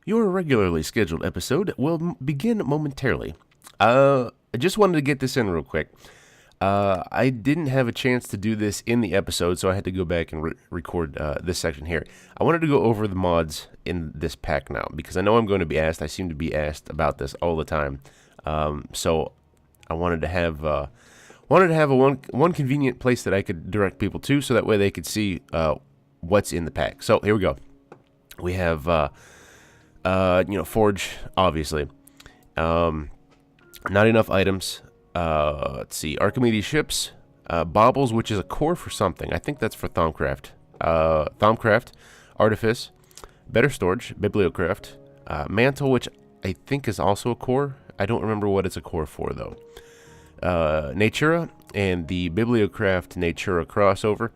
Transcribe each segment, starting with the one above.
Your regularly scheduled episode will begin momentarily. I just wanted to get this in real quick. I didn't have a chance to do this in the episode, so I had to go back and record this section here. I wanted to go over the mods in this pack now, because I know I'm going to be asked. I seem to be asked about this all the time. So I wanted to have a one convenient place that I could direct people to, so that way they could see what's in the pack. So here we go. We have Forge, obviously. Not enough items. Let's see. Archimedes ships. Baubles, which is a core for something. I think that's for Thaumcraft. Thaumcraft. Artifice. Better storage. Bibliocraft. Mantle, which I think is also a core. I don't remember what it's a core for, though. Natura and the Bibliocraft Natura crossover.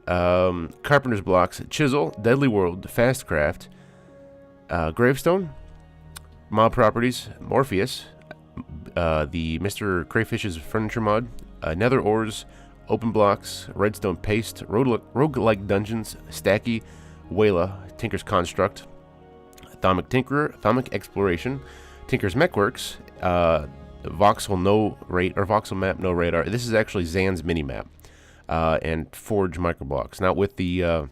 Carpenter's blocks. Chisel. Deadly World. Fastcraft. Gravestone. Mob properties. Morpheus. The Mr. Crayfish's furniture mod, nether ores, open blocks, redstone paste, roguelike dungeons, stacky, Wayla, Tinker's Construct, Thaumic Tinkerer, Thaumic Exploration, Tinker's Mechworks, Voxel no rate or Voxel map no radar. This is actually Zan's minimap, and Forge microblocks. Now with the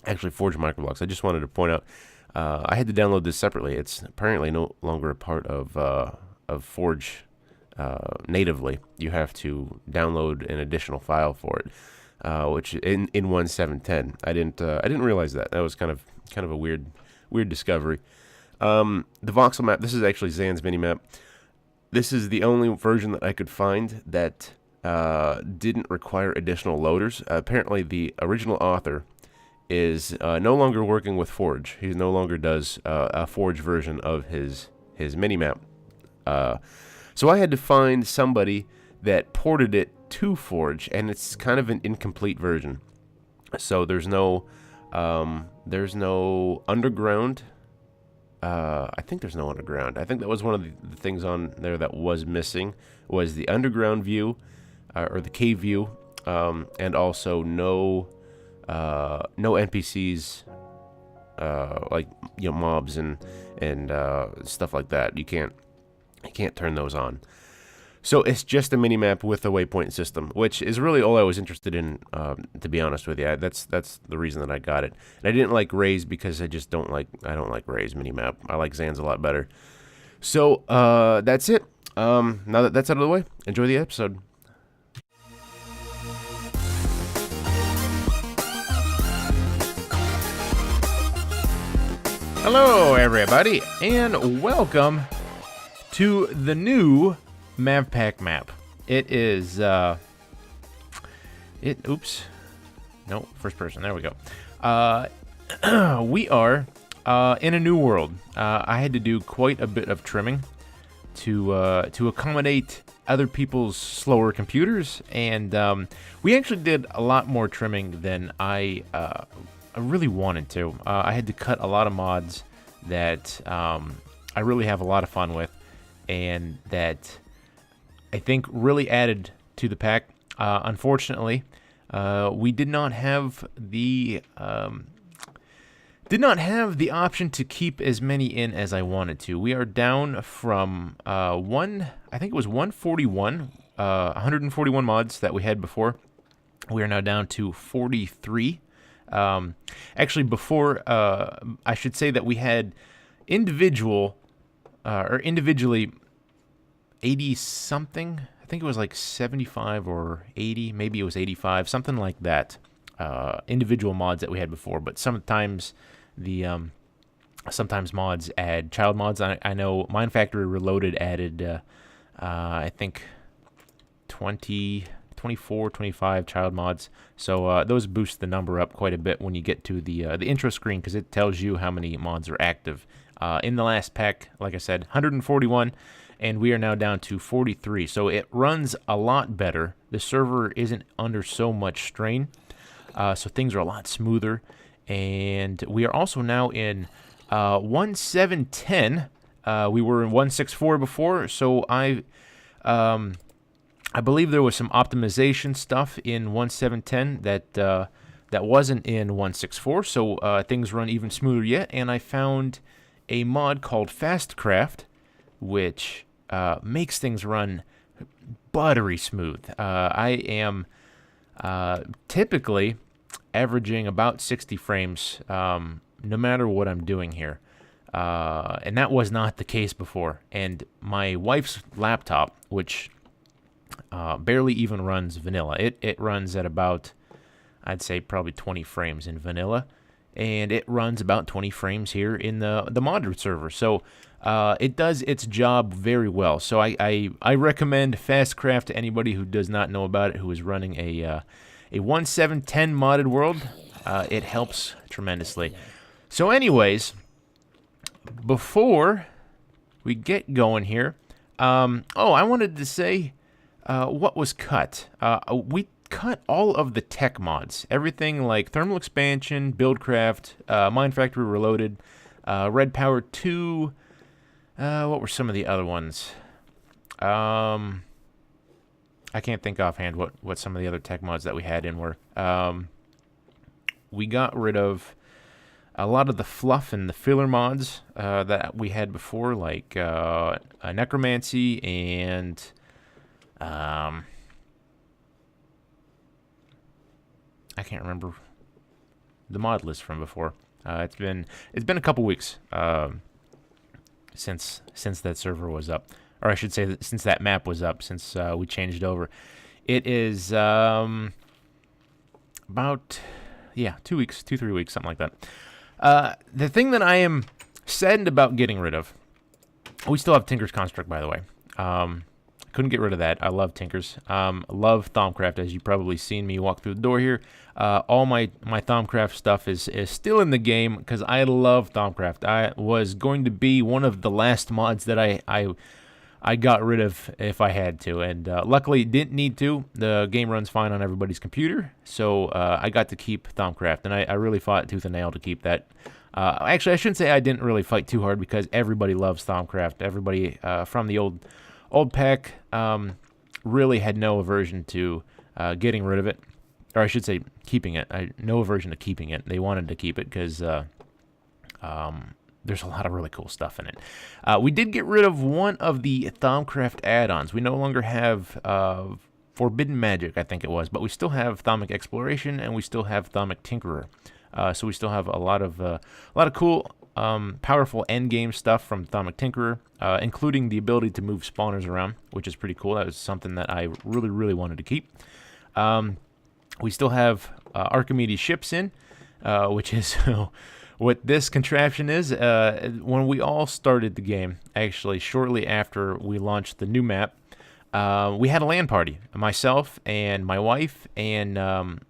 actually Forge microblocks, I just wanted to point out I had to download this separately. It's apparently no longer a part of Forge natively. You have to download an additional file for it, which in 1.7.10. I didn't realize that. That was kind of a weird discovery. The voxel map. This is actually Zan's minimap. This is the only version that I could find that didn't require additional loaders. Apparently, the original author is no longer working with Forge. He no longer does a Forge version of his minimap. So I had to find somebody that ported it to Forge, and it's kind of an incomplete version. So there's no underground. I think there's no underground. I think that was one of the things on there that was missing, was the underground view, or the cave view, and also no NPCs, like mobs and stuff like that. You can't turn those on. So it's just a minimap with a waypoint system, which is really all I was interested in, to be honest with you. That's the reason that I got it. And I didn't like Ray's because I don't like Ray's minimap. I like Zan's a lot better. So that's it. Now that that's out of the way, enjoy the episode. Hello everybody, and welcome to the new MavPack map. It is, first person, there we go. We are in a new world. I had to do quite a bit of trimming to accommodate other people's slower computers, and we actually did a lot more trimming than I really wanted to. I had to cut a lot of mods that I really have a lot of fun with, and that I think really added to the pack. Unfortunately, we did not have the option to keep as many in as I wanted to. We are down from 141 mods that we had before. We are now down to 43. Actually, before, I should say that we had individually 80 something. I think it was like 75 or 80, maybe it was 85, something like that. Individual mods that we had before, but sometimes sometimes mods add child mods. I know Mind Factory Reloaded added, I think 24, 25 child mods. So those boost the number up quite a bit when you get to the intro screen, because it tells you how many mods are active. In the last pack, like I said, 141, and we are now down to 43. So it runs a lot better. The server isn't under so much strain, so things are a lot smoother. And we are also now in 1.7.10. We were in 1.6.4 before, so I believe there was some optimization stuff in 1.7.10 that wasn't in 1.6.4, so things run even smoother yet. And I found a mod called Fastcraft, which makes things run buttery smooth. I am typically averaging about 60 frames no matter what I'm doing here. And that was not the case before. And my wife's laptop, which barely even runs vanilla, it runs at about, I'd say, probably 20 frames in vanilla. And it runs about 20 frames here in the mod server. So it does its job very well. So I recommend Fastcraft to anybody who does not know about it, who is running a 1.7.10 modded world. It helps tremendously. So anyways, before we get going here, I wanted to say what was cut. We cut all of the tech mods, everything like Thermal Expansion, Buildcraft, Mine Factory Reloaded, Red Power 2. What were some of the other ones? I can't think offhand what some of the other tech mods that we had in were. We got rid of a lot of the fluff and the filler mods that we had before, like Necromancy and I can't remember the mod list from before. It's been a couple weeks since that server was up, or I should say that since that map was up, since we changed over. It is about 2 weeks, 2-3 weeks, something like that. The thing that I am saddened about getting rid of, we still have Tinker's Construct, by the way. Couldn't get rid of that. I love Tinker's. Love Thaumcraft, as you've probably seen me walk through the door here. All my Thaumcraft stuff is still in the game because I love Thaumcraft. I was going to be one of the last mods that I got rid of if I had to, and luckily didn't need to. The game runs fine on everybody's computer, so I got to keep Thaumcraft, and I really fought tooth and nail to keep that. Actually, I shouldn't say I didn't really fight too hard because everybody loves Thaumcraft. Everybody from the old pack really had no aversion to getting rid of it, or I should say keeping it. No aversion to keeping it. They wanted to keep it because there's a lot of really cool stuff in it. We did get rid of one of the Thaumcraft add-ons. We no longer have Forbidden Magic, I think it was, but we still have Thaumic Exploration and we still have Thaumic Tinkerer. So we still have a lot of cool, powerful endgame stuff from Thaumic Tinkerer, including the ability to move spawners around, which is pretty cool. That was something that I really, really wanted to keep. We still have Archimedes ships in, which is what this contraption is. When we all started the game, actually shortly after we launched the new map, we had a LAN party. Myself and my wife and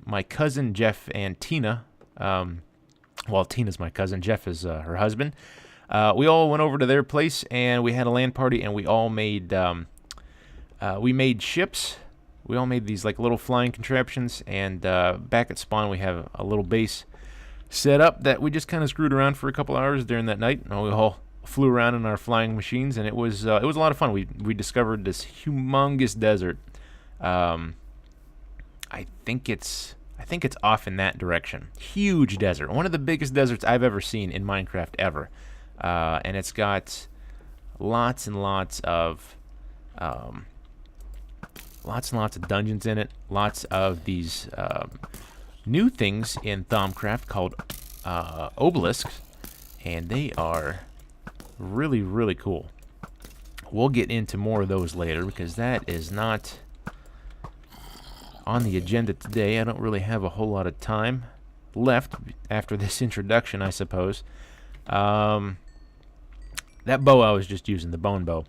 my cousin Jeff and Tina. Well, Tina's my cousin. Jeff is her husband. We all went over to their place and we had a LAN party, and we all made ships. We all made these like little flying contraptions, and back at spawn we have a little base set up that we just kind of screwed around for a couple hours during that night. And we all flew around in our flying machines, and it was a lot of fun. We discovered this humongous desert. I think it's off in that direction. Huge desert. One of the biggest deserts I've ever seen in Minecraft ever. And it's got lots and lots of dungeons in it. Lots of these new things in Thaumcraft called obelisks, and they are really, really cool. We'll get into more of those later because that is not on the agenda today. I don't really have a whole lot of time left after this introduction, I suppose. That bow I was just using, the bone bow.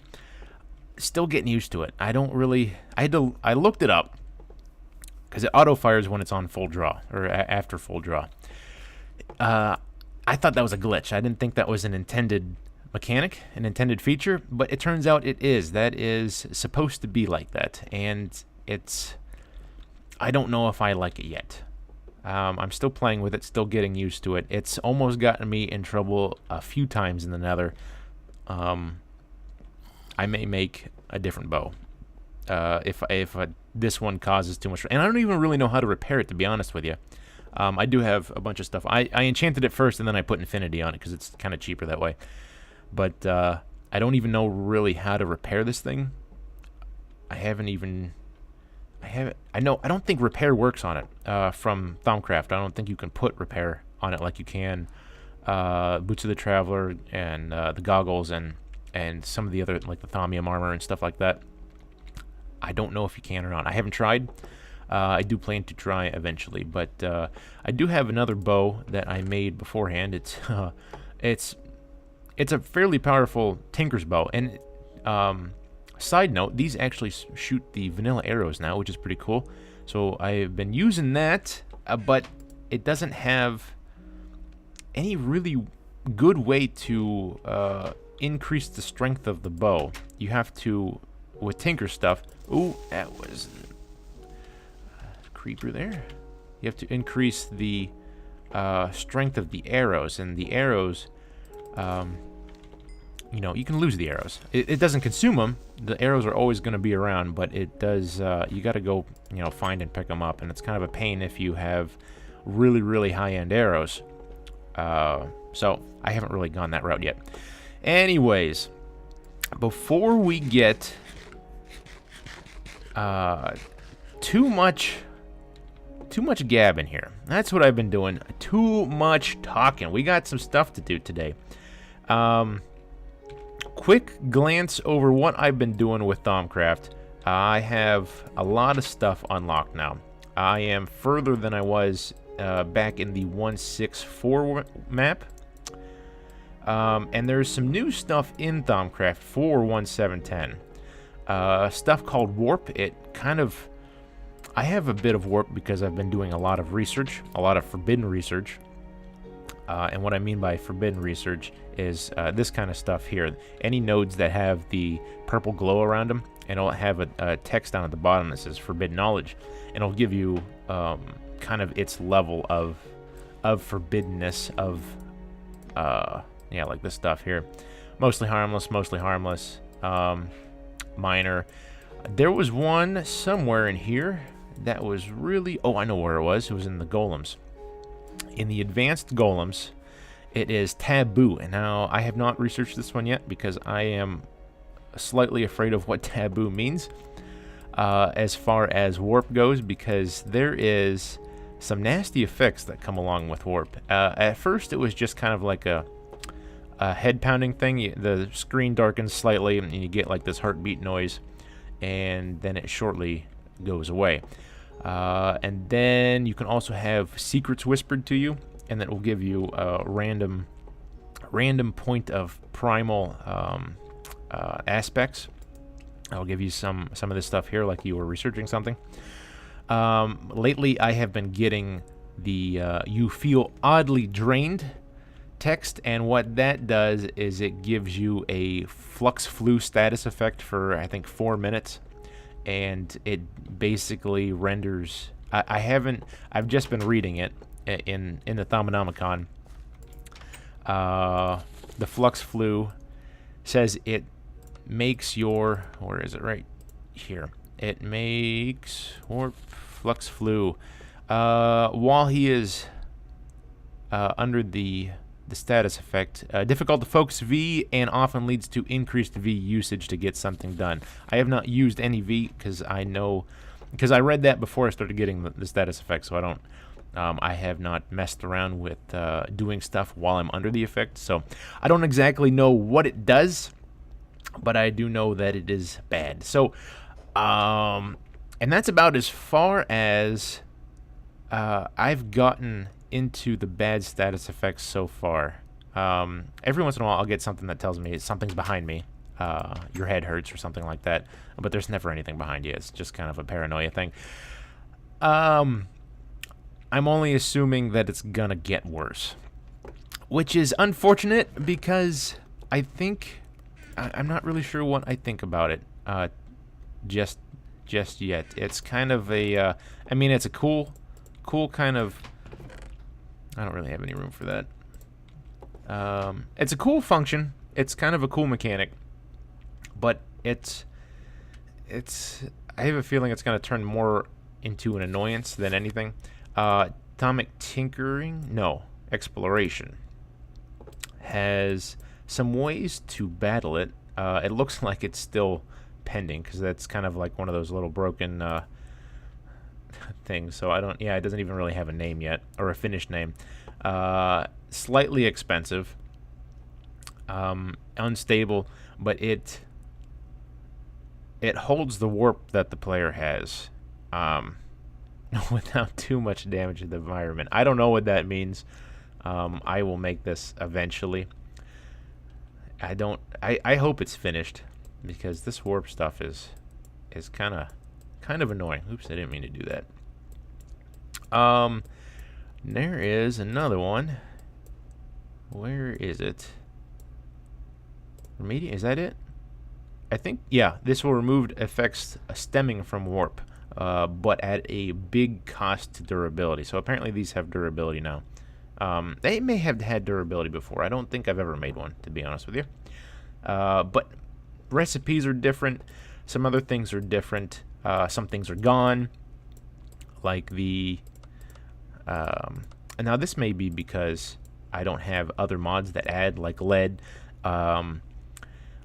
Still getting used to it. I looked it up because it auto fires when it's on full draw or after full draw. I thought that was a glitch. I didn't think that was an intended mechanic, an intended feature, but it turns out it is. That is supposed to be like that, and I don't know if I like it yet. I'm still playing with it, still getting used to it. It's almost gotten me in trouble a few times in the Nether. I may make a different bow if this one causes too much. And I don't even really know how to repair it, to be honest with you. I do have a bunch of stuff. I enchanted it first, and then I put Infinity on it because it's kind of cheaper that way. but I don't even know really how to repair this thing. I don't think repair works on it from Thaumcraft. I don't think you can put repair on it like you can Boots of the Traveler and the goggles and some of the other, like the Thaumium armor and stuff like that. I don't know if you can or not. I haven't tried. I do plan to try eventually, but I do have another bow that I made beforehand. It's a fairly powerful Tinker's bow, and side note, these actually shoot the vanilla arrows now, which is pretty cool. So I've been using that, but it doesn't have any really good way to increase the strength of the bow. You have to, with Tinker stuff. Ooh, that was a creeper there. You have to increase the strength of the arrows, and the arrows, you can lose the arrows. It doesn't consume them. The arrows are always going to be around, but it does. You got to go, find and pick them up, and it's kind of a pain if you have really, really high-end arrows. So I haven't really gone that route yet. Anyways, before we get too much gabbing here. That's what I've been doing. Too much talking. We got some stuff to do today. Quick glance over what I've been doing with Thaumcraft. I have a lot of stuff unlocked now. I am further than I was back in the 1.6.4 map. And there's some new stuff in Thaumcraft for 1.7.10. Stuff called Warp. I have a bit of Warp because I've been doing a lot of research, a lot of forbidden research. And what I mean by forbidden research is this kind of stuff here. Any nodes that have the purple glow around them, and it'll have a text down at the bottom that says forbidden knowledge, and it'll give you kind of its level of forbiddenness of like this stuff here. Mostly harmless, minor. There was one somewhere in here that was really... Oh, I know where it was. It was in the golems. In the advanced golems, it is taboo. And now, I have not researched this one yet because I am slightly afraid of what taboo means as far as warp goes, because there is some nasty effects that come along with warp. At first, it was just kind of like a head-pounding thing. The screen darkens slightly, and you get like this heartbeat noise, and then it shortly goes away. And then you can also have secrets whispered to you, and that will give you a random point of primal aspects. I'll give you some of this stuff here, like you were researching something. Lately, I have been getting the you feel oddly drained text, and what that does is it gives you a flux flu status effect for, I think, 4 minutes. And it basically renders... I've just been reading it in the Thaumonomicon. The Flux Flu says it makes your... Where is it? Right here. It makes... Flux Flu. While he is under the status effect, difficult to focus V, and often leads to increased V usage to get something done. I have not used any V because I read that before I started getting the status effect, so I have not messed around with doing stuff while I'm under the effect, so I don't exactly know what it does, but I do know that it is bad. So, and that's about as far as I've gotten into the bad status effects so far. Every once in a while I'll get something that tells me something's behind me, your head hurts or something like that, but there's never anything behind you. It's just kind of a paranoia thing. I'm only assuming that it's gonna get worse, which is unfortunate because I think I'm not really sure what I think about it just yet. It's kind of a it's a cool kind of... I don't really have any room for that. It's a cool function. It's kind of a cool mechanic, but it's. I have a feeling it's going to turn more into an annoyance than anything. Atomic Tinkering, no, Exploration has some ways to battle it. It looks like it's still pending because that's kind of like one of those little broken things. So it doesn't even really have a name yet or a finished name. Slightly expensive, unstable, but it holds the warp that the player has without too much damage to the environment. I don't know what that means. I will make this eventually. I hope it's finished because this warp stuff is kind of annoying. Oops, I didn't mean to do that. There is another one. Where is it? Remediate, is that it? I think, yeah, this will remove effects stemming from warp, but at a big cost to durability. So apparently these have durability now. They may have had durability before. I don't think I've ever made one, to be honest with you. But recipes are different. Some other things are different. Some things are gone. Like the... now this may be because I don't have other mods that add, like lead.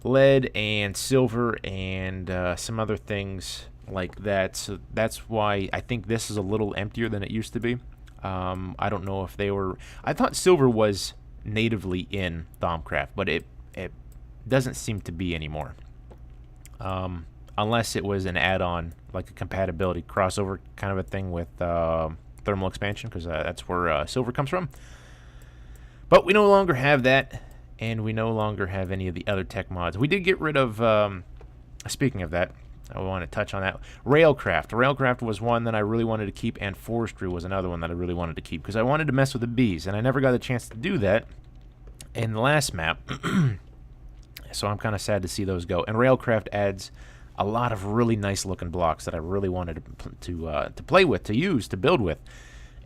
Lead and silver and some other things like that. So that's why I think this is a little emptier than it used to be. I don't know if they were... I thought silver was natively in Thaumcraft, but it doesn't seem to be anymore. Unless it was an add-on, like a compatibility crossover kind of a thing with thermal expansion, because that's where silver comes from. But we no longer have that, and we no longer have any of the other tech mods. We did get rid of... speaking of that, I want to touch on that. Railcraft. Railcraft was one that I really wanted to keep, and Forestry was another one that I really wanted to keep, because I wanted to mess with the bees, and I never got a chance to do that in the last map. So I'm kind of sad to see those go. And Railcraft adds a lot of really nice-looking blocks that I really wanted to play with, to use, to build with.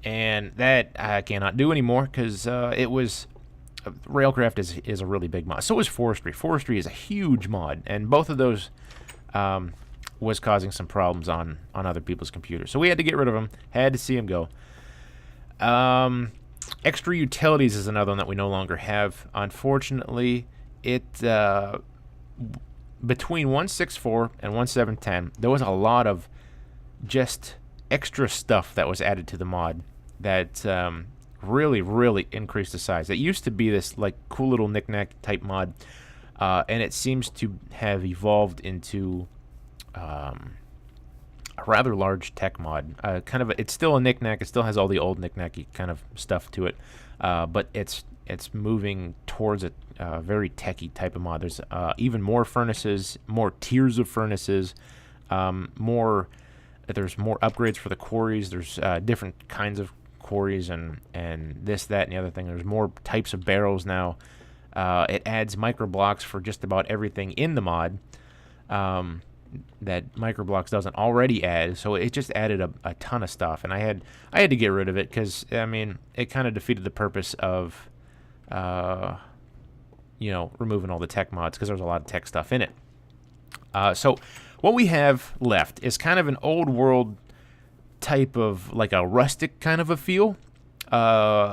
And that I cannot do anymore, because it was... Railcraft is a really big mod. So is Forestry. Forestry is a huge mod, and both of those... was causing some problems on other people's computers. So we had to get rid of them. Had to see them go. Extra Utilities is another one that we no longer have. Unfortunately, it between 1.6.4 and 1.7.10, there was a lot of just extra stuff that was added to the mod that really, really increased the size. It used to be this like cool little knick-knack type mod, and it seems to have evolved into... a rather large tech mod. It's still a knick-knack. It still has all the old knick-knacky kind of stuff to it, but it's moving towards a very techy type of mod. There's even more furnaces, more tiers of furnaces, there's more upgrades for the quarries. There's different kinds of quarries and this, that, and the other thing. There's more types of barrels now. It adds micro blocks for just about everything in the mod. That Microblocks doesn't already add, so it just added a ton of stuff, and I had to get rid of it because I mean it kind of defeated the purpose of removing all the tech mods, because there's a lot of tech stuff in it. So what we have left is kind of an old world type of like a rustic kind of a feel.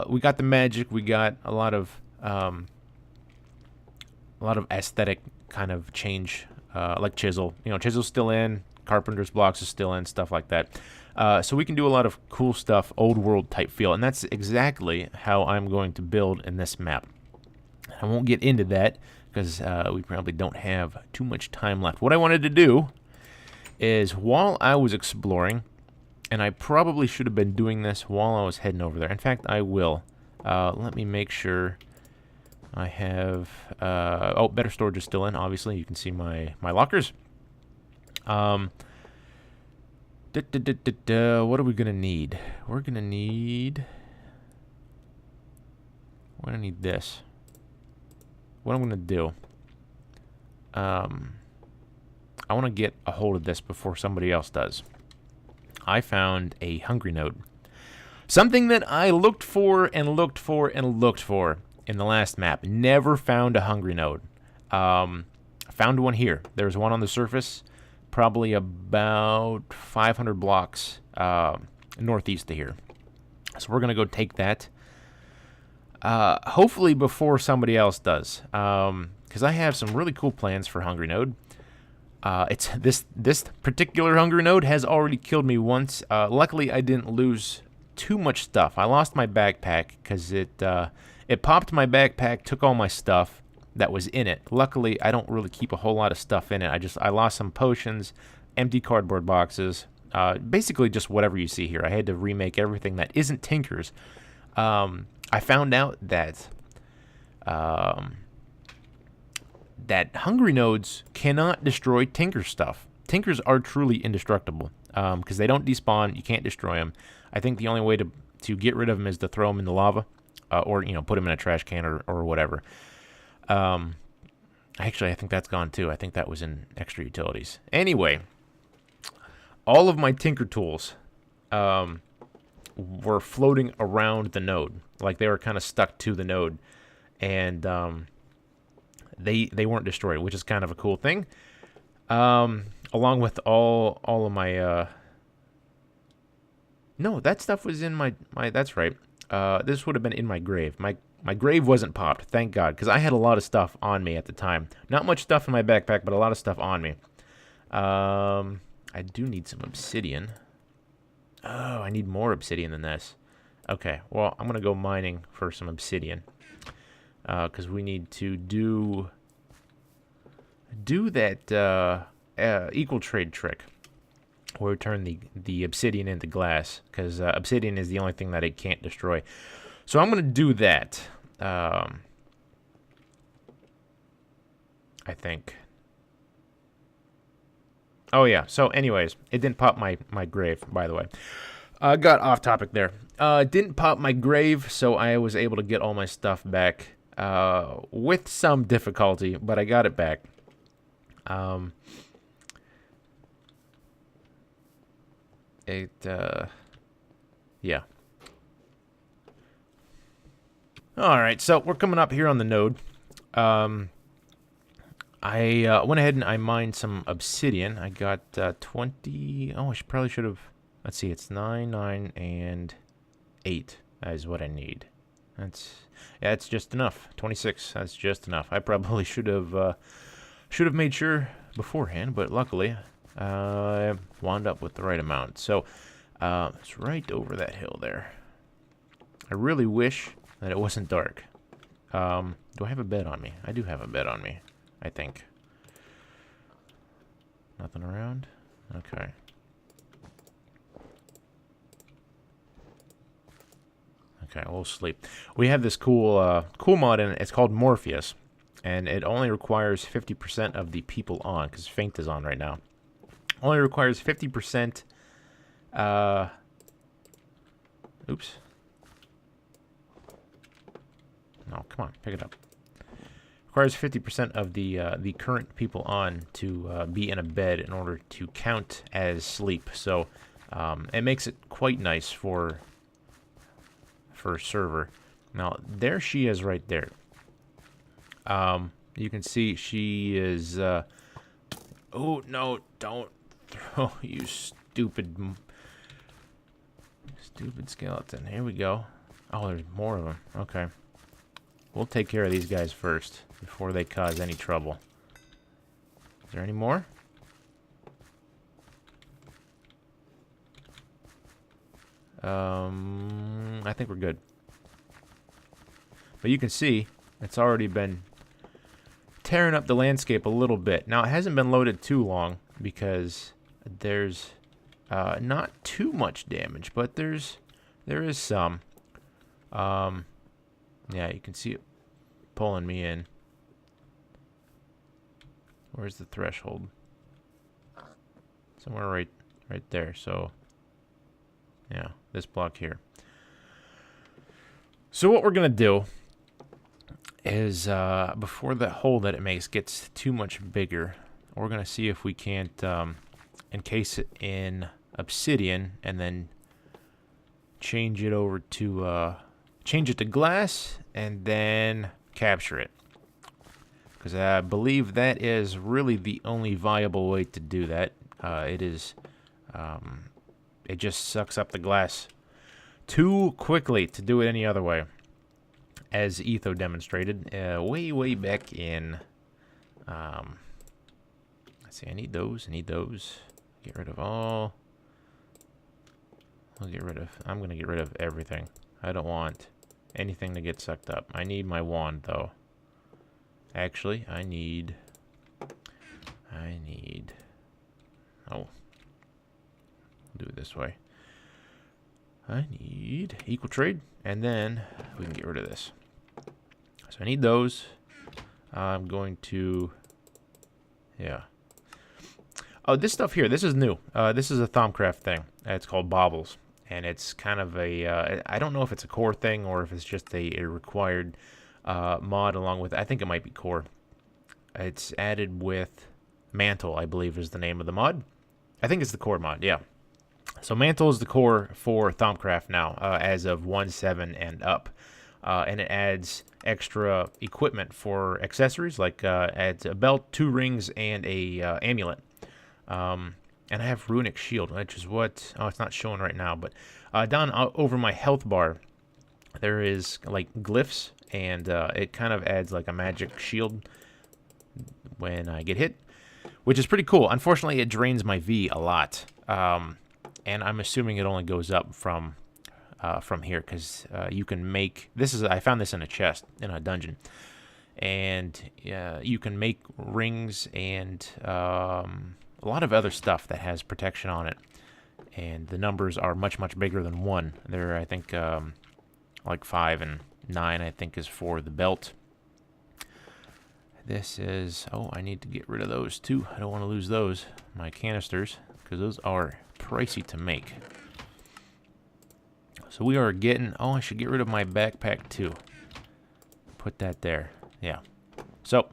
We got the magic, we got a lot of aesthetic kind of change. Like chisel, chisel's still in, carpenter's blocks is still in, stuff like that. So we can do a lot of cool stuff, old world type feel, and that's exactly how I'm going to build in this map. I won't get into that because we probably don't have too much time left. What I wanted to do is, while I was exploring, and I probably should have been doing this while I was heading over there. In fact, I will. Let me make sure I have... better storage is still in, obviously. You can see my lockers. What are we going to need? We're going to need this. What I'm going to do... I want to get a hold of this before somebody else does. I found a hungry node. Something that I looked for and looked for and looked for in the last map. Never found a hungry node. Found one here. There's one on the surface, probably about 500 blocks northeast of here. So we're going to go take that. Hopefully before somebody else does. Because I have some really cool plans for Hungry Node. It's this particular Hungry Node has already killed me once. Luckily, I didn't lose too much stuff. I lost my backpack because it popped my backpack, took all my stuff that was in it. Luckily, I don't really keep a whole lot of stuff in it. I lost some potions, empty cardboard boxes, basically just whatever you see here. I had to remake everything that isn't Tinker's. I found out that that Hungry Nodes cannot destroy Tinker stuff. Tinkers are truly indestructible because they don't despawn. You can't destroy them. I think the only way to get rid of them is to throw them in the lava or, put them in a trash can or whatever. Actually, I think that's gone too. I think that was in extra utilities. Anyway, all of my Tinker tools were floating around the node. Like they were kind of stuck to the node. And they weren't destroyed, which is kind of a cool thing. Along with all of my... No, that stuff was in my... That's right. This would have been in my grave. My grave wasn't popped, thank God, because I had a lot of stuff on me at the time. Not much stuff in my backpack, but a lot of stuff on me. I do need some obsidian. Oh, I need more obsidian than this. Okay, well, I'm going to go mining for some obsidian. Because we need to do that equal trade trick. Where we turn the obsidian into glass. Because obsidian is the only thing that it can't destroy. So I'm going to do that. I think. Oh, yeah. So, anyways, it didn't pop my grave, by the way. Got off topic there. It didn't pop my grave, so I was able to get all my stuff back with some difficulty, but I got it back. Yeah. Alright, so we're coming up here on the node. I went ahead and I mined some obsidian. I got 20... Oh, probably should have... Let's see, it's 9, 9, and 8. That is what I need. That's just enough. 26, that's just enough. I probably should have made sure beforehand, but luckily I wound up with the right amount. So it's right over that hill there. I really wish that it wasn't dark. Do I have a bed on me? I do have a bed on me, I think. Nothing around? Okay. Okay, we'll sleep. We have this cool mod in it. It's called Morpheus, and it only requires 50% of the people on, because Faint is on right now. Only requires 50%. Oops. No, come on, pick it up. Requires 50% of the current people on to be in a bed in order to count as sleep. So it makes it quite nice for server. Now there she is right there. You can see she is oh no, don't throw, you stupid skeleton. Here we go. Oh, there's more of them. Okay, we'll take care of these guys first before they cause any trouble. Is there any more? I think we're good. But you can see it's already been tearing up the landscape a little bit. Now, it hasn't been loaded too long because there's not too much damage, but there is some. Yeah, you can see it pulling me in. Where's the threshold? Somewhere right there. So yeah, this block here. So what we're gonna do is before the hole that it makes gets too much bigger, we're gonna see if we can't encase it in obsidian and then change it over to change it to glass and then capture it, because I believe that is really the only viable way to do that. It just sucks up the glass too quickly to do it any other way. as Etho demonstrated way back in. Let's see, I need those. Get rid of all. I'm going to get rid of everything. I don't want anything to get sucked up. I need my wand, though. Actually, I need... Oh. Do it this way. I need equal trade, and then we can get rid of this. So I need those. I'm going to... Yeah. Oh, this stuff here, this is new. This is a Thaumcraft thing. It's called Baubles. And it's kind of a... I don't know if it's a core thing or if it's just a required mod along with... I think it might be core. It's added with Mantle, I believe is the name of the mod. I think it's the core mod, yeah. So Mantle is the core for Thaumcraft now, as of 1.7 and up. And it adds extra equipment for accessories, like adds a belt, 2 rings, and a amulet. And I have Runic Shield, which is what... Oh, it's not showing right now, but down over my health bar, there is like glyphs, and it kind of adds like a magic shield when I get hit, which is pretty cool. Unfortunately, it drains my V a lot, and I'm assuming it only goes up from here, because you can make... This is... I found this in a chest in a dungeon, and you can make rings and a lot of other stuff that has protection on it, and the numbers are much bigger than 1. They're, I think, like 5 and 9, I think, is for the belt. This is... Oh, I need to get rid of those too. I don't want to lose those, my canisters, because those are pricey to make. So we are getting... Oh, I should get rid of my backpack too. Put that there. Yeah. So,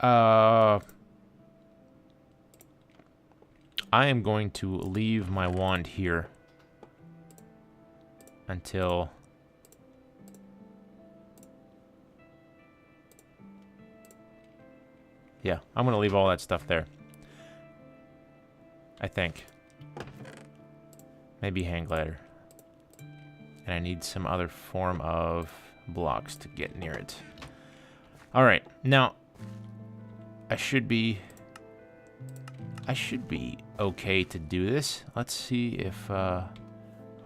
I am going to leave my wand here until... Yeah, I'm going to leave all that stuff there. I think. Maybe hang glider. And I need some other form of blocks to get near it. Alright, now, I should be okay to do this. Let's see if,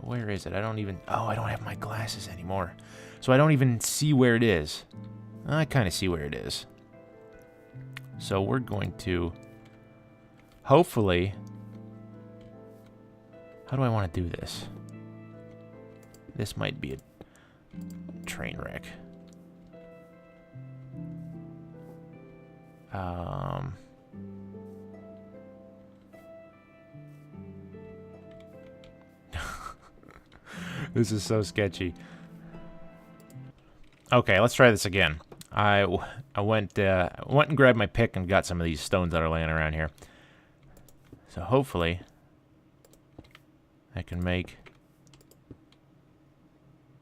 where is it? I don't even... Oh, I don't have my glasses anymore. So I don't even see where it is. I kind of see where it is. So we're going to... Hopefully... How do I want to do this? This might be a train wreck. This is so sketchy. Okay, let's try this again. I went and grabbed my pick and got some of these stones that are laying around here. So hopefully I can make...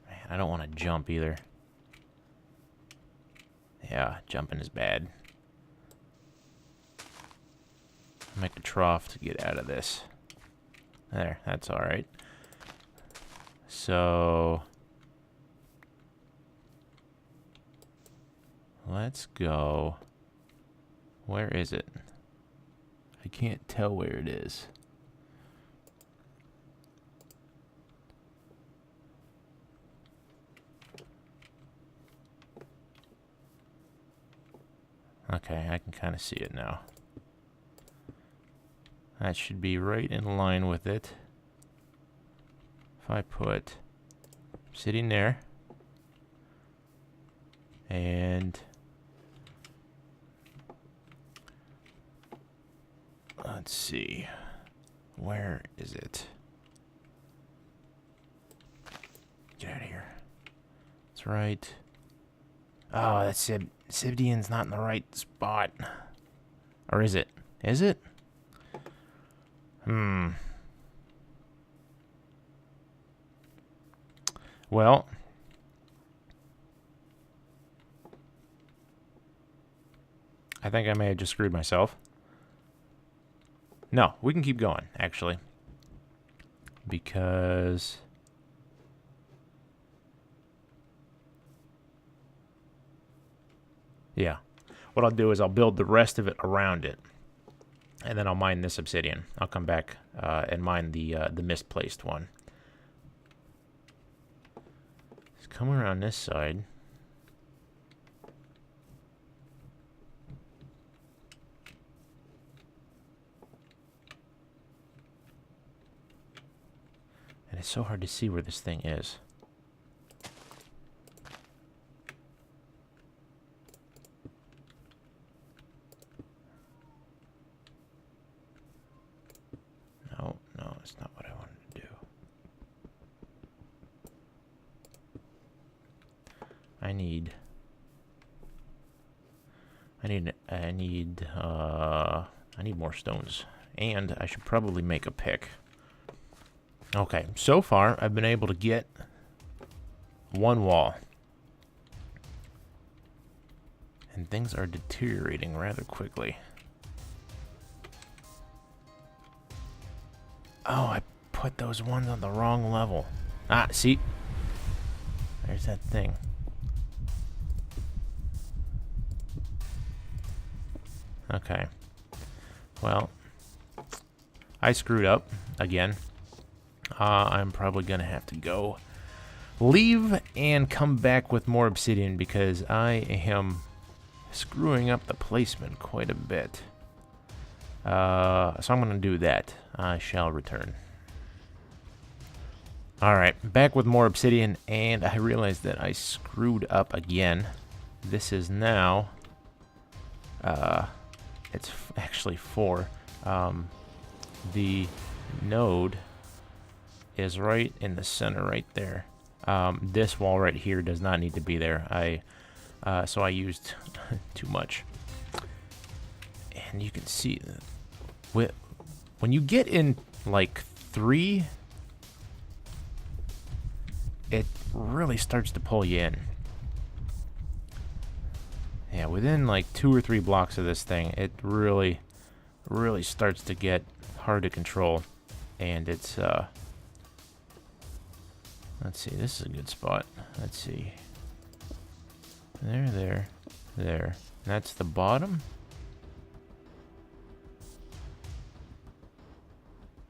Man, I don't want to jump either. Yeah, jumping is bad. Make a trough to get out of this. There, that's alright. So... Let's go. Where is it? I can't tell where it is. Okay, I can kind of see it now. That should be right in line with it. If I put sitting there and let's see, where is it? Get out of here. That's right. Oh, that's Sibdian's not in the right spot. Or is it? Is it? Well, I think I may have just screwed myself. No, we can keep going, actually. Because... Yeah. What I'll do is I'll build the rest of it around it. And then I'll mine this obsidian. I'll come back and mine the misplaced one. Just come around this side. And it's so hard to see where this thing is. No, that's not what I wanted to do. I need more stones. And I should probably make a pick. Okay, so far I've been able to get one wall. And things are deteriorating rather quickly. Oh, I put those ones on the wrong level. Ah, see? There's that thing. Okay. Well, I screwed up again. I'm probably going to have to go leave and come back with more obsidian because I am screwing up the placement quite a bit. So I'm going to do that. I shall return. Alright, back with more obsidian, and I realized that I screwed up again. This is now... it's actually 4. The node is right in the center right there. This wall right here does not need to be there. So I used too much. And you can see that when you get in like 3, it really starts to pull you in. Yeah, within like 2 or 3 blocks of this thing, it really starts to get hard to control. And it's let's see, this is a good spot. Let's see. There. That's the bottom.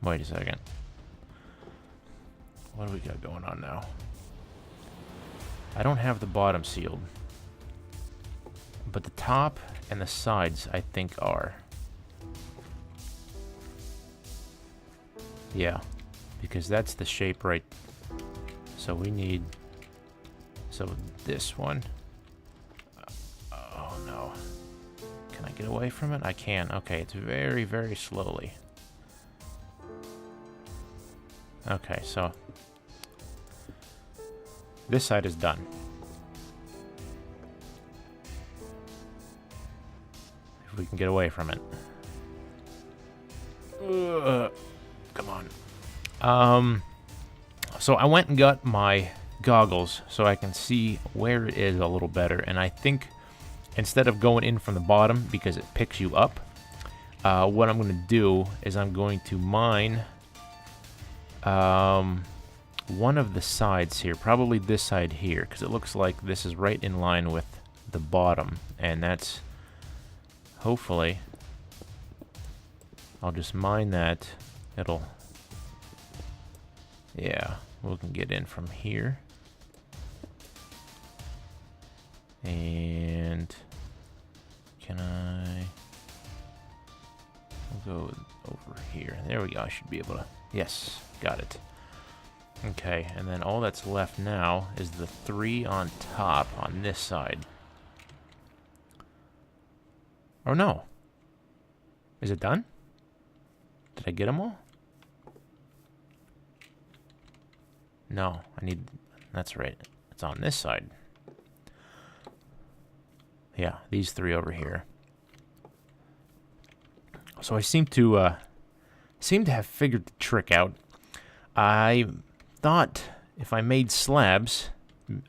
Wait a second. What do we got going on now? I don't have the bottom sealed. But the top and the sides, I think, are. Yeah. Because that's the shape right. So we need... So this one. Oh, no. Can I get away from it? I can. Okay, it's very, very slowly. Okay, so... This side is done. If we can get away from it. Come on. So I went and got my goggles so I can see where it is a little better. And I think instead of going in from the bottom because it picks you up, what I'm going to do is I'm going to mine one of the sides here, probably this side here, because it looks like this is right in line with the bottom, and that's hopefully I'll just mine that. It'll, yeah, we can get in from here, and can I go over here? There we go. I should be able to, yes, got it. Okay, and then all that's left now is the 3 on top on this side. Oh no. Is it done? Did I get them all? No, I need... That's right. It's on this side. Yeah, these 3 over here. So I seem to have figured the trick out. I thought if I made slabs,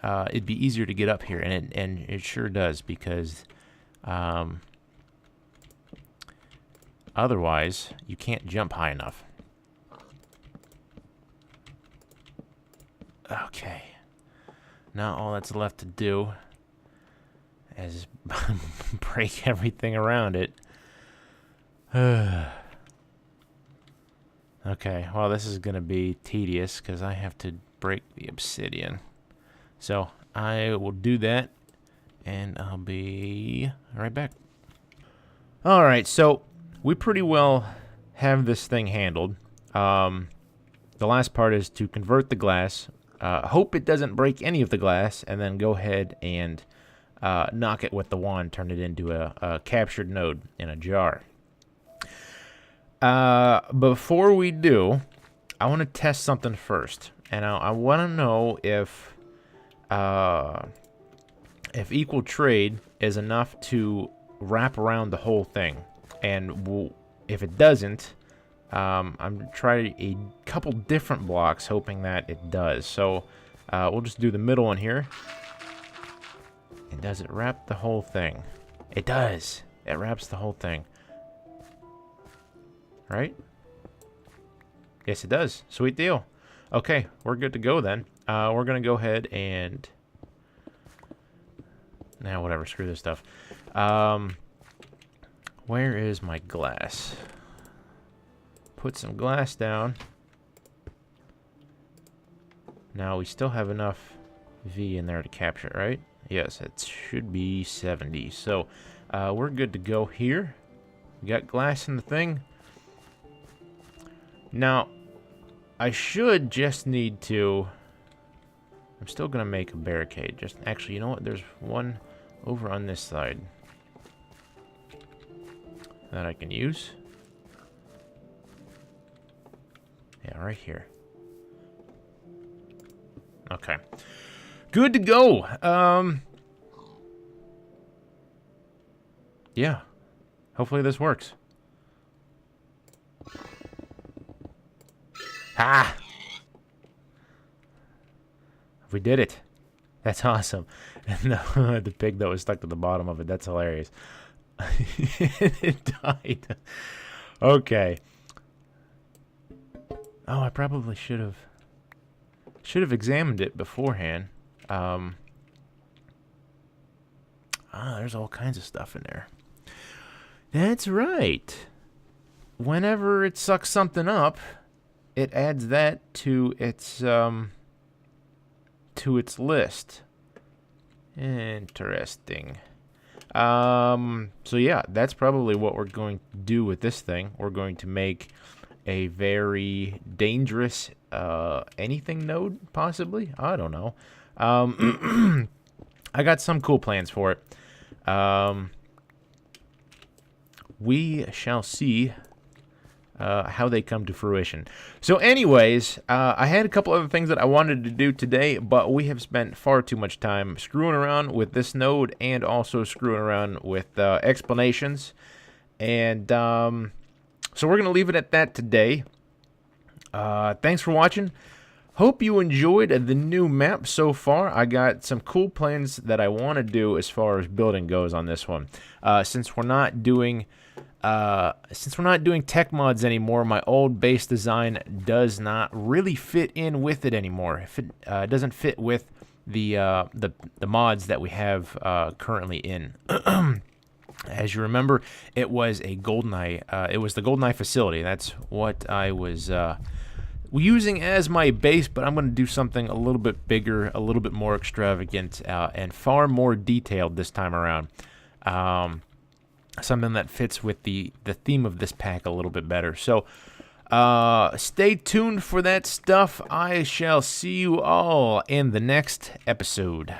it'd be easier to get up here, and it sure does, because otherwise you can't jump high enough. Okay, now all that's left to do as break everything around it. Okay, well, this is going to be tedious because I have to break the obsidian. So I will do that, and I'll be right back. All right, so we pretty well have this thing handled. The last part is to convert the glass. Hope it doesn't break any of the glass, and then go ahead and knock it with the wand, turn it into a captured node in a jar. Before we do, I want to test something first, and I want to know if equal trade is enough to wrap around the whole thing, and if it doesn't, I'm trying a couple different blocks, hoping that it does. So we'll just do the middle one here. And does it wrap the whole thing? It does. It wraps the whole thing. Right? Yes, it does. Sweet deal. Okay, we're good to go then. We're going to go ahead and... Nah, whatever. Screw this stuff. Where is my glass? Put some glass down. Now, we still have enough V in there to capture it, right? Yes, it should be 70. So, we're good to go here. We got glass in the thing. Now, I should just need to... I'm still going to make a barricade. Actually, you know what? There's one over on this side that I can use. Yeah, right here. Okay. Good to go. Yeah. Hopefully this works. Ah! We did it. That's awesome. And the pig that was stuck to the bottom of it, that's hilarious. It died. Okay. Oh, I probably should have examined it beforehand. There's all kinds of stuff in there. That's right. Whenever it sucks something up, it adds that to its list. Interesting. So yeah, that's probably what we're going to do with this thing. We're going to make a very dangerous anything node, possibly. I don't know. I got some cool plans for it. We shall see how they come to fruition. So anyways, I had a couple other things that I wanted to do today, but we have spent far too much time screwing around with this node and also screwing around with explanations. And so we're going to leave it at that today. Thanks for watching. Hope you enjoyed the new map so far. I got some cool plans that I want to do as far as building goes on this one. Since we're not doing tech mods anymore, my old base design does not really fit in with it anymore. If it doesn't fit with the mods that we have currently in. As you remember, it was a GoldenEye. It was the GoldenEye facility. That's what I was using as my base, but I'm going to do something a little bit bigger, a little bit more extravagant, and far more detailed this time around. Something that fits with the theme of this pack a little bit better. So stay tuned for that stuff. I shall see you all in the next episode.